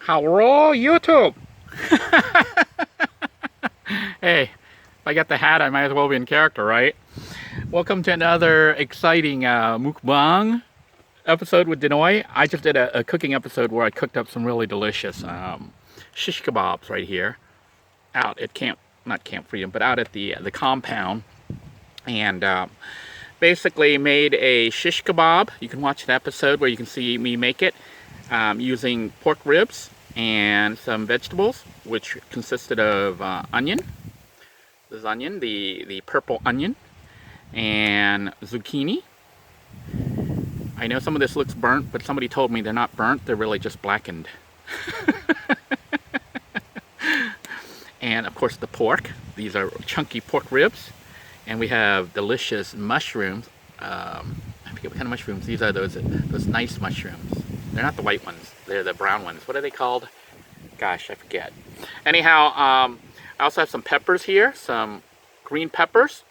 Hello, YouTube! Hey, if I got the hat, I might as well be in character, right? Welcome to another exciting mukbang episode with Denoy. I just did a cooking episode where I cooked up some really delicious shish kebabs right here out at not Camp Freedom, but out at the compound. And basically made a shish kebab. You can watch the episode where you can see me make it using pork ribs and some vegetables, which consisted of onion. This is onion, the purple onion, and zucchini. I know some of this looks burnt, but somebody told me they're not burnt, they're really just blackened. And of course the pork. These are chunky pork ribs. And we have delicious mushrooms. I forget what kind of mushrooms. These are those nice mushrooms. They're not the white ones. They're the brown ones. What are they called? Gosh, I forget. Anyhow, I also have some peppers here. Some green peppers.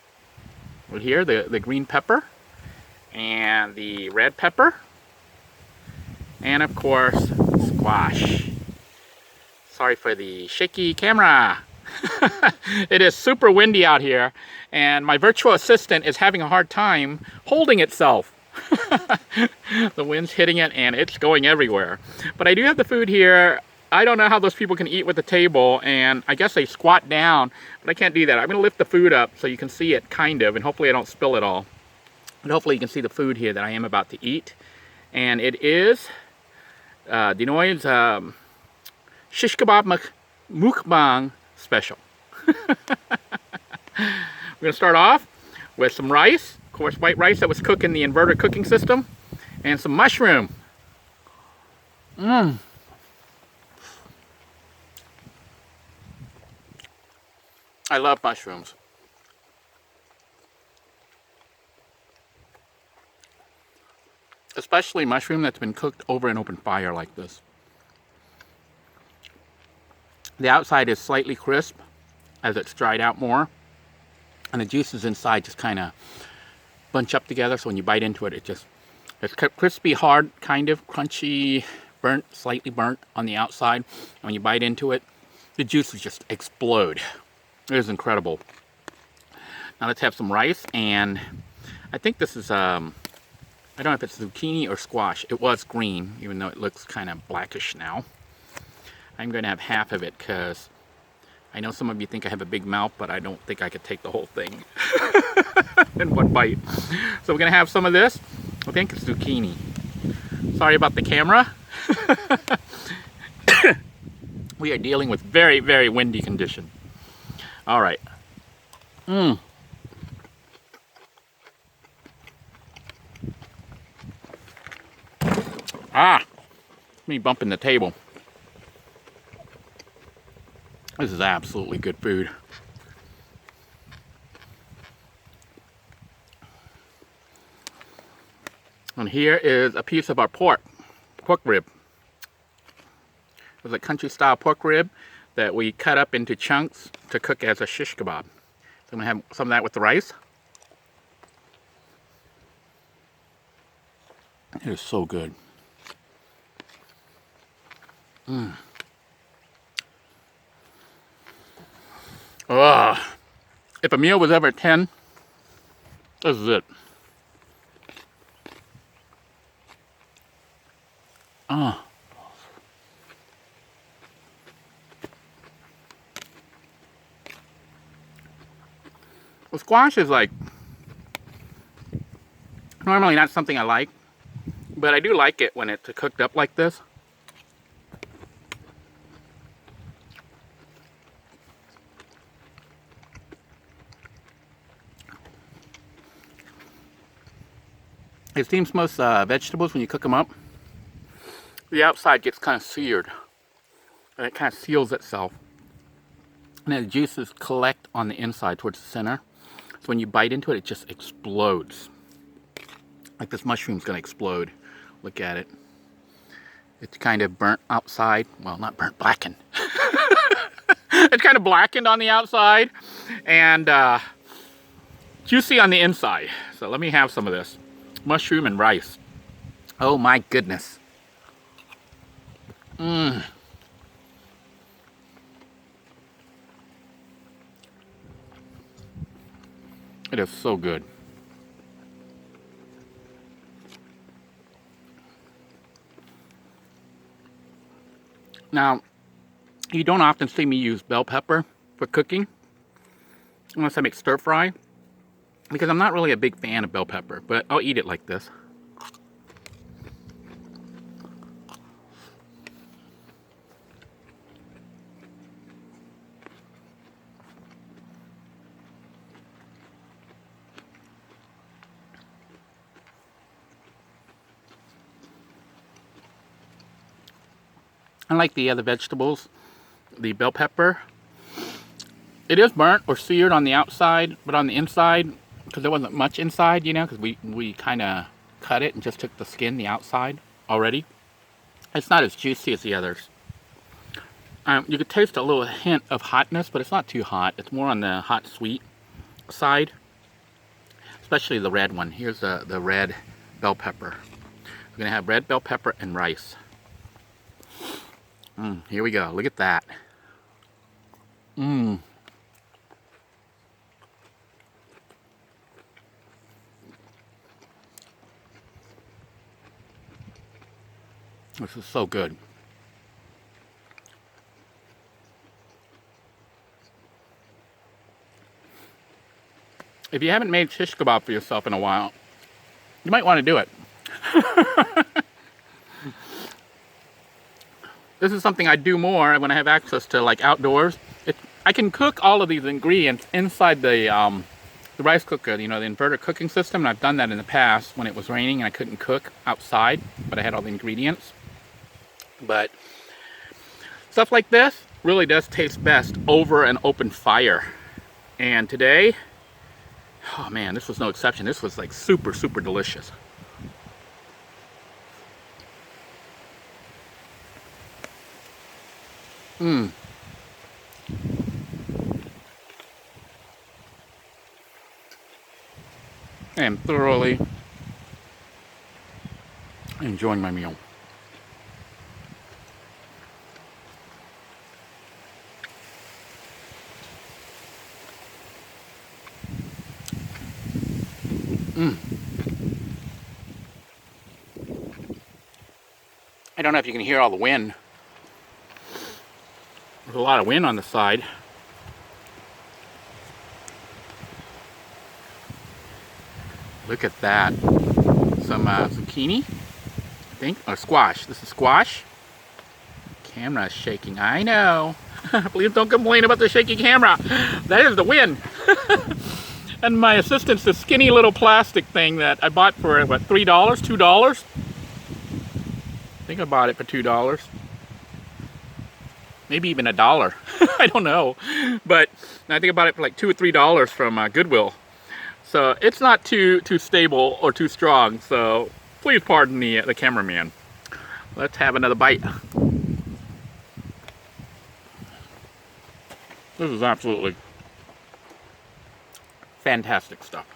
Right here, the green pepper. And the red pepper. And of course, squash. Sorry for the shaky camera. It is super windy out here, and my virtual assistant is having a hard time holding itself. The wind's hitting it and it's going everywhere. But I do have the food here. I don't know how those people can eat with the table, and I guess they squat down, but I can't do that. I'm going to lift the food up so you can see it, kind of, and hopefully I don't spill it all. But hopefully you can see the food here that I am about to eat. And it is Denoy's Shish Kabob Mukbang Special. We're going to start off with some rice, of course white rice that was cooked in the inverter cooking system, and some mushroom. I love mushrooms. Especially mushroom that's been cooked over an open fire like this. The outside is slightly crisp as it's dried out more, and the juices inside just kind of bunch up together, so when you bite into it, it's crispy, hard, kind of crunchy, burnt, slightly burnt on the outside, and when you bite into it, the juices just explode. It is incredible. Now let's have some rice, and I think this is I don't know if it's zucchini or squash. It was green, even though it looks kind of blackish now. I'm going to have half of it because I know some of you think I have a big mouth, but I don't think I could take the whole thing in one bite. So we're going to have some of this. I think it's zucchini. Sorry about the camera. We are dealing with very, very windy conditions. All right. Me bumping the table. This is absolutely good food. And here is a piece of our pork rib. It was a country style pork rib that we cut up into chunks to cook as a shish kebab. So I'm gonna have some of that with the rice. It is so good. If a meal was ever 10, this is it. Well, squash is like normally not something I like, but I do like it when it's cooked up like this. It seems most vegetables, when you cook them up, the outside gets kind of seared, and it kind of seals itself, and then the juices collect on the inside towards the center. So when you bite into it, it just explodes. Like this mushroom's going to explode. Look at it. It's kind of burnt outside. Well, not burnt, blackened. It's kind of blackened on the outside, and juicy on the inside. So let me have some of this. Mushroom and rice. Oh my goodness. It is so good. Now, you don't often see me use bell pepper for cooking, unless I make stir fry, because I'm not really a big fan of bell pepper, but I'll eat it like this. Unlike the other vegetables, the bell pepper, it is burnt or seared on the outside, but on the inside, because there wasn't much inside, you know, because we kind of cut it and just took the skin, the outside already. It's not as juicy as the others. You could taste a little hint of hotness, but it's not too hot. It's more on the hot sweet side, especially the red one. Here's the red bell pepper. We're gonna have red bell pepper and rice. Here we go. Look at that. This is so good. If you haven't made shish kebab for yourself in a while, you might want to do it. This is something I do more when I have access to like outdoors. I can cook all of these ingredients inside the rice cooker, you know, the inverter cooking system. And I've done that in the past when it was raining and I couldn't cook outside, but I had all the ingredients. But stuff like this really does taste best over an open fire. And today, oh man, this was no exception. This was like super, super delicious. I am thoroughly enjoying my meal. I don't know if you can hear all the wind. There's a lot of wind on the side. Look at that. Some zucchini, I think, or squash. This is squash. Camera is shaking. I know. Please don't complain about the shaky camera. That is the wind. And my assistant's the skinny little plastic thing that I bought for, what, $3? $2? I think I bought it for $2. Maybe even $1. I don't know. But I think I bought it for like $2 or $3 from Goodwill. So it's not too stable or too strong. So please pardon the cameraman. Let's have another bite. This is absolutely fantastic stuff.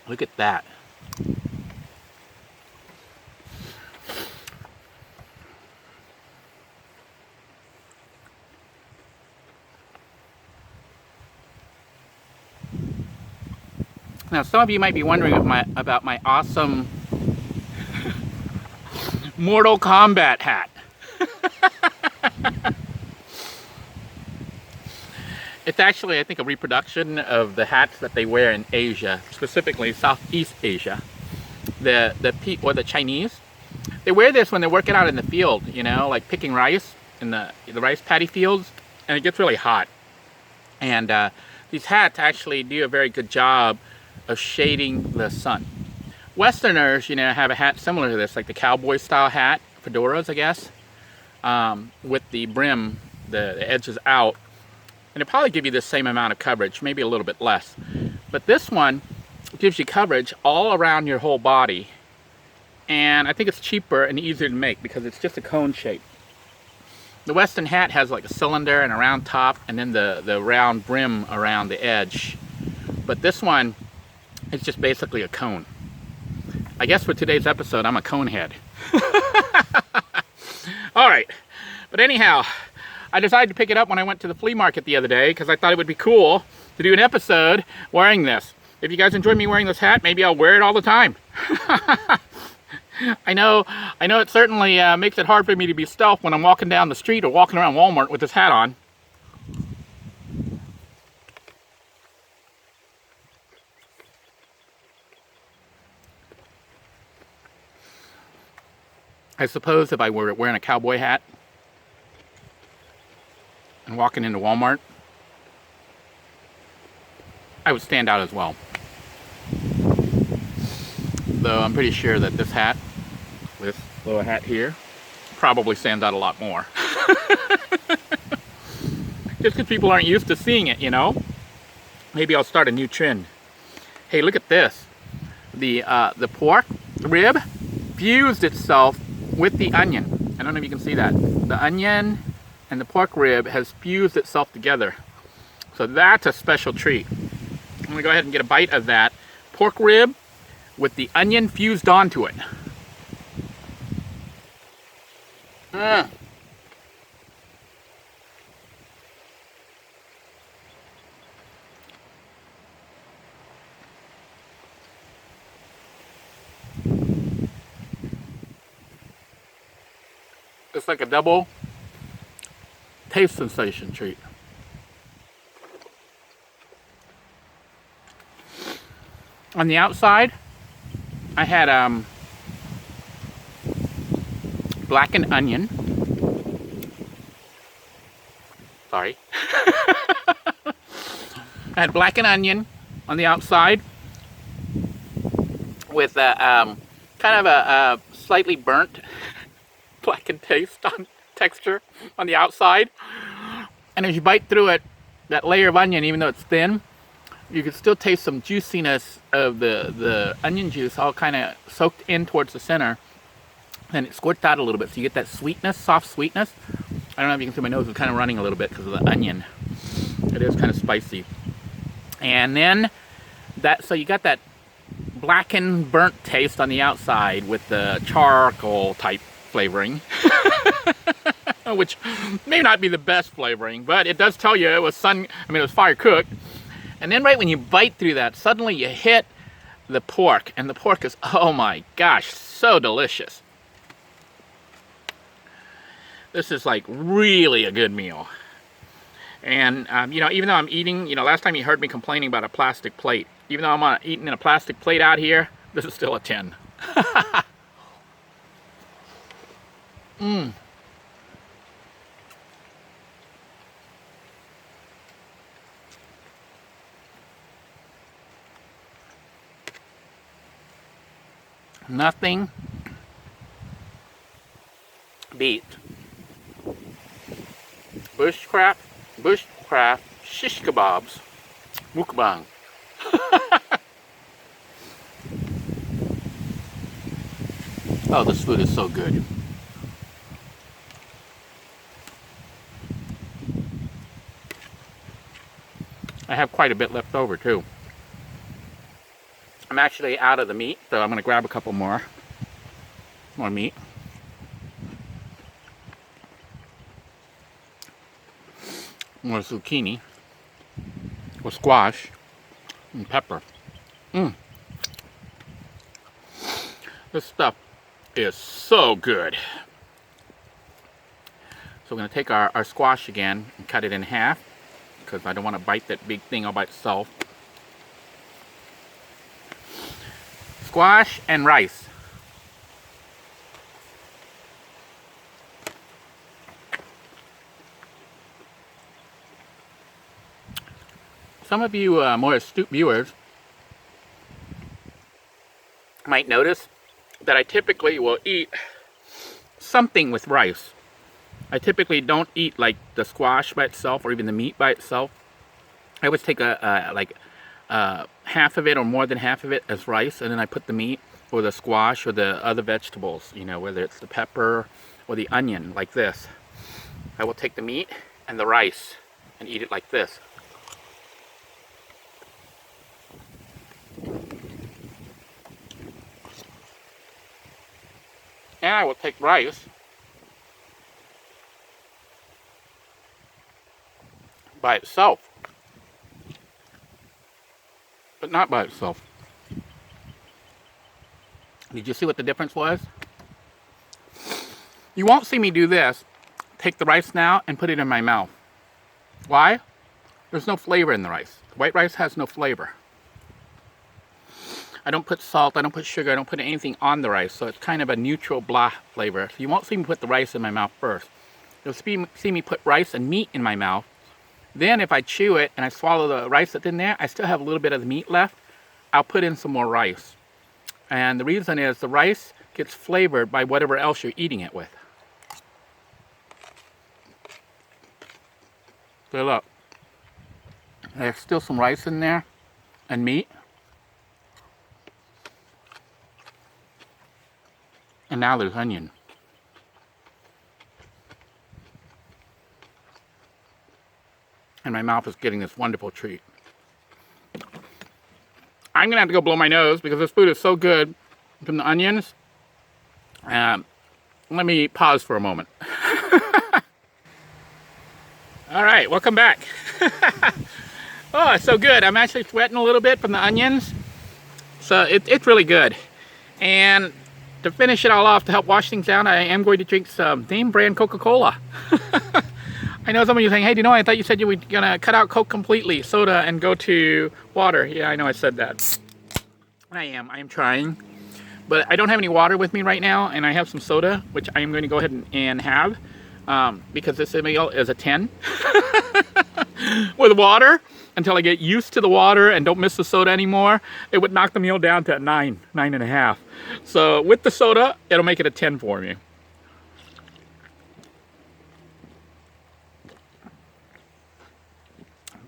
Look at that. Now, some of you might be wondering about my awesome Mortal Kombat hat. It's actually, I think, a reproduction of the hats that they wear in Asia, specifically Southeast Asia. The Chinese, they wear this when they're working out in the field, you know, like picking rice in the rice paddy fields, and it gets really hot. And these hats actually do a very good job of shading the sun. Westerners, you know, have a hat similar to this, like the cowboy style hat, fedoras, I guess, with the brim, the edges out. And it'll probably give you the same amount of coverage, maybe a little bit less. But this one gives you coverage all around your whole body. And I think it's cheaper and easier to make because it's just a cone shape. The Western hat has like a cylinder and a round top and then the round brim around the edge. But this one is just basically a cone. I guess for today's episode, I'm a cone head. All right. But anyhow, I decided to pick it up when I went to the flea market the other day because I thought it would be cool to do an episode wearing this. If you guys enjoy me wearing this hat, maybe I'll wear it all the time. I know it certainly makes it hard for me to be stealth when I'm walking down the street or walking around Walmart with this hat on. I suppose if I were wearing a cowboy hat and walking into Walmart, I would stand out as well. Though I'm pretty sure that this hat, this little hat here, probably stands out a lot more. Just because people aren't used to seeing it, you know? Maybe I'll start a new trend. Hey, look at this. The pork rib fused itself with the onion. I don't know if you can see that. The onion and the pork rib has fused itself together. So that's a special treat. I'm gonna go ahead and get a bite of that pork rib with the onion fused onto it. It's like a double taste sensation treat. On the outside, I had blackened onion. Sorry. I had blackened onion on the outside with kind of a slightly burnt blackened texture on the outside. And as you bite through it, that layer of onion, even though it's thin, you can still taste some juiciness of the onion juice all kind of soaked in towards the center. And it squirts out a little bit, so you get that sweetness, soft sweetness. I don't know if you can see my nose is kind of running a little bit because of the onion. It is kind of spicy. And then, so you got that blackened, burnt taste on the outside with the charcoal type flavoring. Which may not be the best flavoring, but it does tell you it was it was fire cooked. And then right when you bite through that, suddenly you hit the pork, and the pork is, oh my gosh, so delicious. This is like really a good meal. And, you know, even though I'm eating, you know, last time you heard me complaining about a plastic plate. Even though I'm eating in a plastic plate out here, this is still a 10. Nothing beat Buschcraft Shish Kabob Mukbang. Oh, this food is so good. I have quite a bit left over too. I'm actually out of the meat, so I'm going to grab a couple more meat. More zucchini, or squash, and pepper. This stuff is so good. So we're going to take our squash again and cut it in half, because I don't want to bite that big thing all by itself. Squash and rice. Some of you more astute viewers might notice that I typically will eat something with rice. I typically don't eat like the squash by itself or even the meat by itself. I always take half of it or more than half of it as rice, and then I put the meat or the squash or the other vegetables, you know, whether it's the pepper or the onion, like this. I will take the meat and the rice and eat it like this. And I will take rice by itself, but not by itself. Did you see what the difference was? You won't see me do this. Take the rice now and put it in my mouth. Why? There's no flavor in the rice. White rice has no flavor. I don't put salt, I don't put sugar, I don't put anything on the rice, so it's kind of a neutral blah flavor. So you won't see me put the rice in my mouth first. You'll see me put rice and meat in my mouth. Then if I chew it and I swallow the rice that's in there, I still have a little bit of the meat left. I'll put in some more rice. And the reason is the rice gets flavored by whatever else you're eating it with. So look, there's still some rice in there and meat. And now there's onion. And my mouth is getting this wonderful treat. I'm gonna have to go blow my nose because this food is so good from the onions. Let me pause for a moment. All right, welcome back. Oh, it's so good. I'm actually sweating a little bit from the onions. So it's really good. And to finish it all off, to help wash things down, I am going to drink some name brand Coca-Cola. I know some of you saying, hey, Denoy, I thought you said you were going to cut out Coke completely, soda, and go to water. Yeah, I know I said that. I am trying. But I don't have any water with me right now, and I have some soda, which I am going to go ahead and have, because this meal is a 10 with water. Until I get used to the water and don't miss the soda anymore, it would knock the meal down to a 9.5. So with the soda, it'll make it a 10 for me.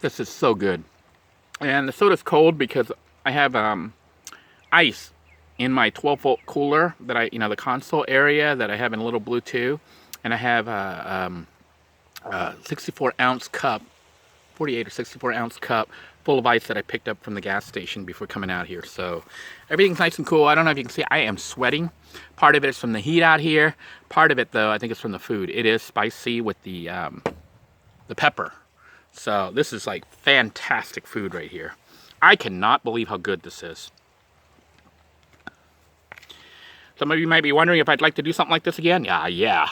This is so good. And the soda's cold because I have ice in my 12-volt cooler that the console area that I have in a little blue too. And I have a 64-ounce cup, 48 or 64-ounce cup full of ice that I picked up from the gas station before coming out here. So everything's nice and cool. I don't know if you can see, I am sweating. Part of it is from the heat out here. Part of it, though, I think it's from the food. It is spicy with the pepper. So this is like fantastic food right here. I cannot believe how good this is. Some of you might be wondering if I'd like to do something like this again. Yeah,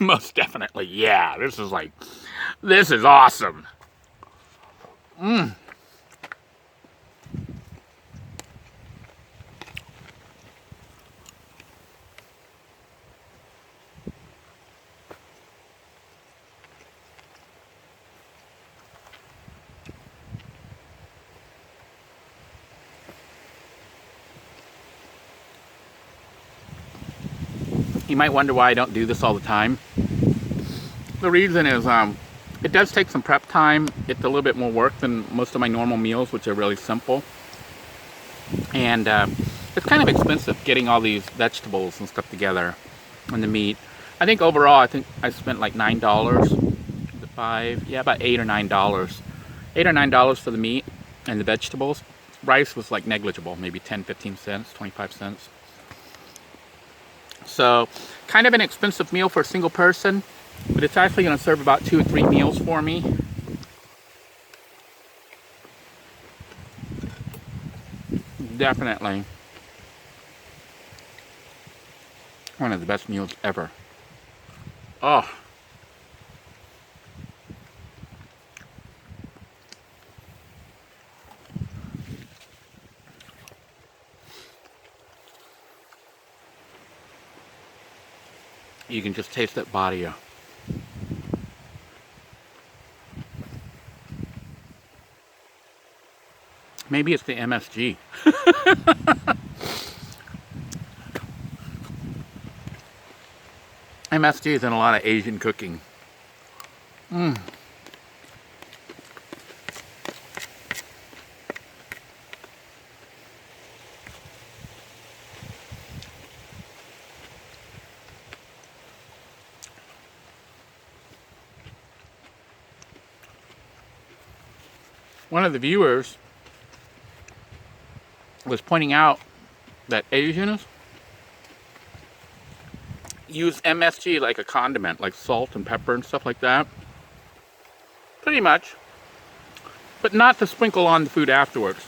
most definitely. Yeah, this is awesome. You might wonder why I don't do this all the time. The reason is it does take some prep time. It's a little bit more work than most of my normal meals, which are really simple. And it's kind of expensive getting all these vegetables and stuff together and the meat. I think overall, I spent like $9, about $8 or $9. $8 or $9 for the meat and the vegetables. Rice was like negligible, maybe 10, 15 cents, 25 cents. So kind of an expensive meal for a single person, but it's actually going to serve about 2 or 3 meals for me. Definitely one of the best meals ever. Oh. You can just taste that body. Maybe it's the MSG. MSG is in a lot of Asian cooking. One of the viewers was pointing out that Asians use MSG like a condiment, like salt and pepper and stuff like that. Pretty much. but not to sprinkle on the food afterwards.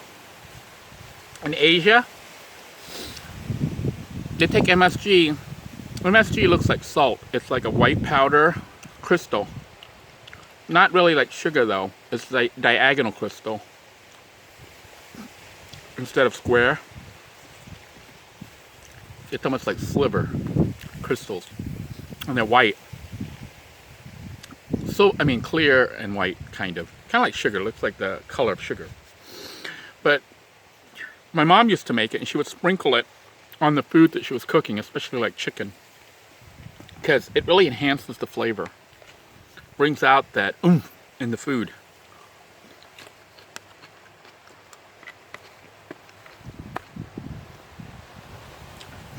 In Asia, they take MSG. MSG looks like salt. It's like a white powder crystal. Not really like sugar though. It's like diagonal crystal instead of square. It's almost like sliver crystals, and they're white. So I mean clear and white, kind of like sugar. Looks like the color of sugar. But my mom used to make it, and she would sprinkle it on the food that she was cooking, especially like chicken, because it really enhances the flavor, brings out that oomph in the food.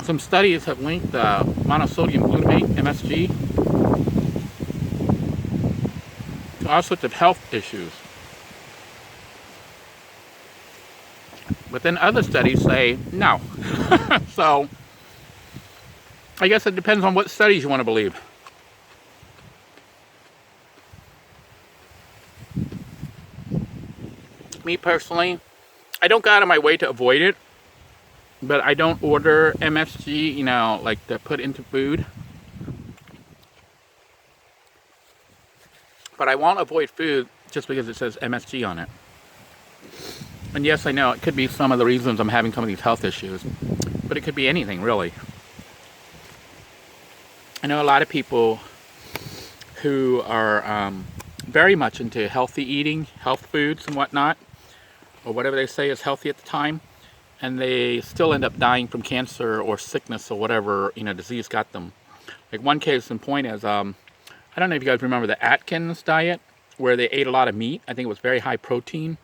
Some studies have linked monosodium glutamate, MSG, to all sorts of health issues. But then other studies say no. So I guess it depends on what studies you want to believe. Me personally, I don't go out of my way to avoid it, but I don't order MSG, you know, like to put into food. But I won't avoid food just because it says MSG on it. And yes, I know it could be some of the reasons I'm having some of these health issues, but it could be anything really. I know a lot of people who are very much into healthy eating, health foods and whatnot, or whatever they say is healthy at the time, and they still end up dying from cancer or sickness or whatever, you know, disease got them. Like one case in point is, I don't know if you guys remember the Atkins diet, where they ate a lot of meat. I think it was very high protein.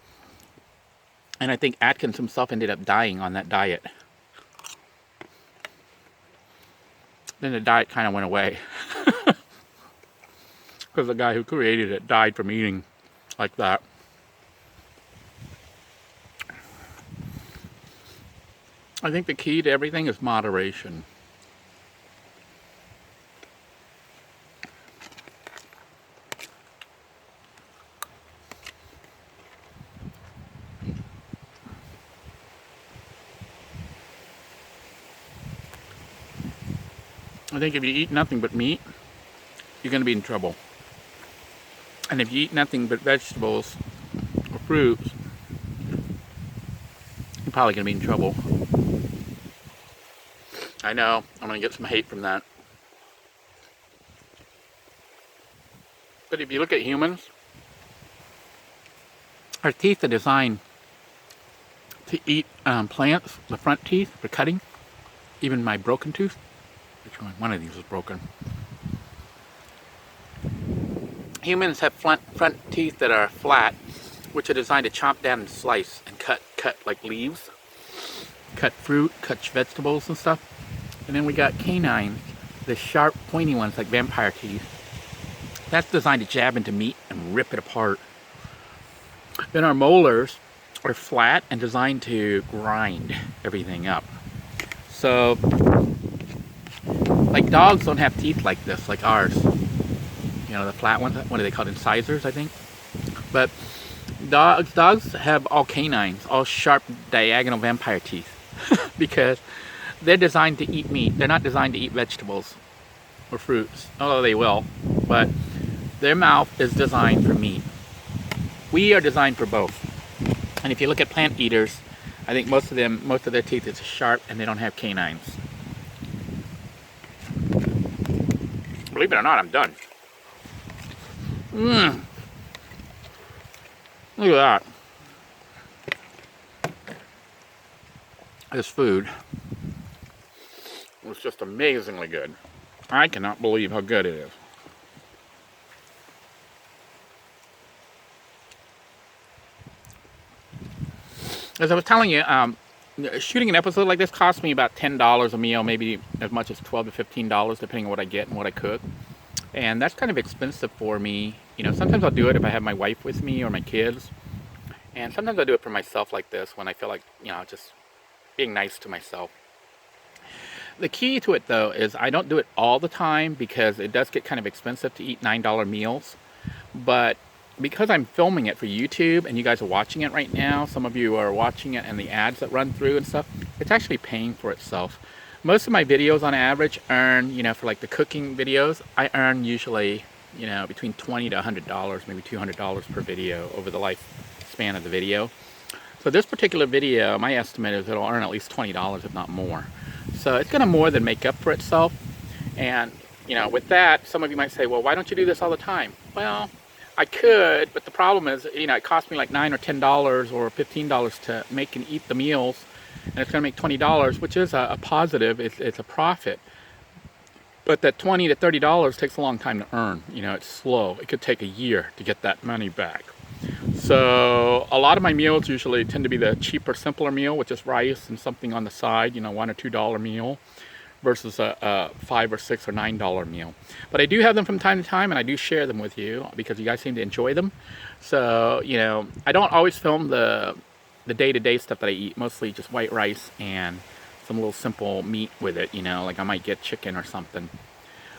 And I think Atkins himself ended up dying on that diet. Then the diet kind of went away. Because the guy who created it died from eating like that. I think the key to everything is moderation. I think if you eat nothing but meat, you're going to be in trouble. And if you eat nothing but vegetables or fruits, you're probably going to be in trouble. I know, I'm going to get some hate from that. But if you look at humans, our teeth are designed to eat plants, the front teeth for cutting. Even my broken tooth. Which one? One of these is broken. Humans have front teeth that are flat, which are designed to chomp down and slice and cut like leaves, cut fruit, cut vegetables and stuff. And then we got canines, the sharp, pointy ones like vampire teeth. That's designed to jab into meat and rip it apart. Then our molars are flat and designed to grind everything up. So, like dogs don't have teeth like this, like ours. You know, the flat ones, what are they called? Incisors, I think. But dogs have all canines, all sharp diagonal vampire teeth. Because they're designed to eat meat. They're not designed to eat vegetables or fruits, although they will. But their mouth is designed for meat. We are designed for both. And if you look at plant eaters, I think most of their teeth is sharp and they don't have canines. Believe it or not, I'm done. Look at that. This food was just amazingly good. I cannot believe how good it is. As I was telling you, shooting an episode like this cost me about $10 a meal, maybe as much as $12 to $15, depending on what I get and what I cook. And that's kind of expensive for me. You know, sometimes I'll do it if I have my wife with me or my kids. And sometimes I'll do it for myself like this when I feel like, you know, just being nice to myself. The key to it, though, is I don't do it all the time because it does get kind of expensive to eat $9 meals. But because I'm filming it for YouTube and you guys are watching it right now, some of you are watching it and the ads that run through and stuff, it's actually paying for itself. Most of my videos on average earn, you know, for like the cooking videos, I earn usually, you know, between $20 to $100, maybe $200 per video over the lifespan of the video. So this particular video, my estimate is it'll earn at least $20, if not more. So it's gonna more than make up for itself. And, you know, with that, some of you might say, well, why don't you do this all the time? Well, I could, but the problem is, you know, it costs me like $9 or $10 or $15 to make and eat the meals, and it's going to make $20, which is a positive. It's a profit. But that $20 to $30 takes a long time to earn. You know, it's slow. It could take a year to get that money back. So a lot of my meals usually tend to be the cheaper, simpler meal, which is rice and something on the side, you know, $1 or $2 meal, versus a $5 or $6 or $9 meal. But I do have them from time to time, and I do share them with you because you guys seem to enjoy them. So, you know, I don't always film the day-to-day stuff that I eat, mostly just white rice and some little simple meat with it, you know, like I might get chicken or something.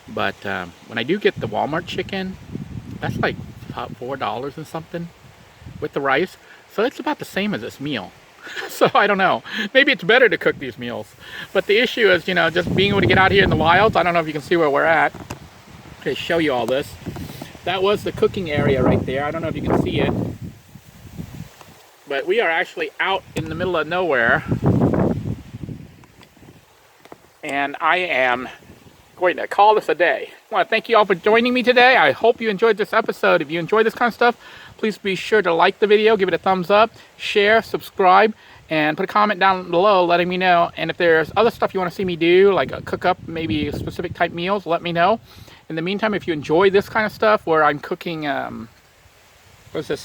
But when I do get the Walmart chicken, that's like about $4 and something with the rice. So it's about the same as this meal. So I don't know, maybe it's better to cook these meals, but the issue is, you know, just being able to get out here in the wilds. I don't know if you can see where we're at. To show you all this, that was the cooking area right there. I don't know if you can see it, but we are actually out in the middle of nowhere, and I am going to call this a day. I want to thank you all for joining me today. I hope you enjoyed this episode. If you enjoy this kind of stuff, please be sure to like the video, give it a thumbs up, share, subscribe, and put a comment down below letting me know. And if there's other stuff you want to see me do, like a cook up, maybe specific type meals, let me know. In the meantime, if you enjoy this kind of stuff where I'm cooking, what's this,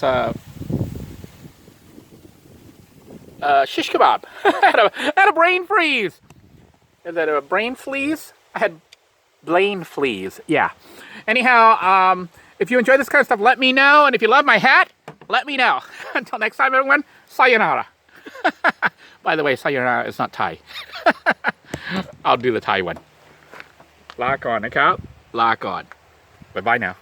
shish kebab. I had a brain freeze. Is that a brain freeze? I had brain fleas. Yeah. Anyhow, if you enjoy this kind of stuff, let me know. And if you love my hat, let me know. Until next time, everyone, sayonara. By the way, sayonara is not Thai. I'll do the Thai one. Lock on, okay? Lock on. Bye-bye now.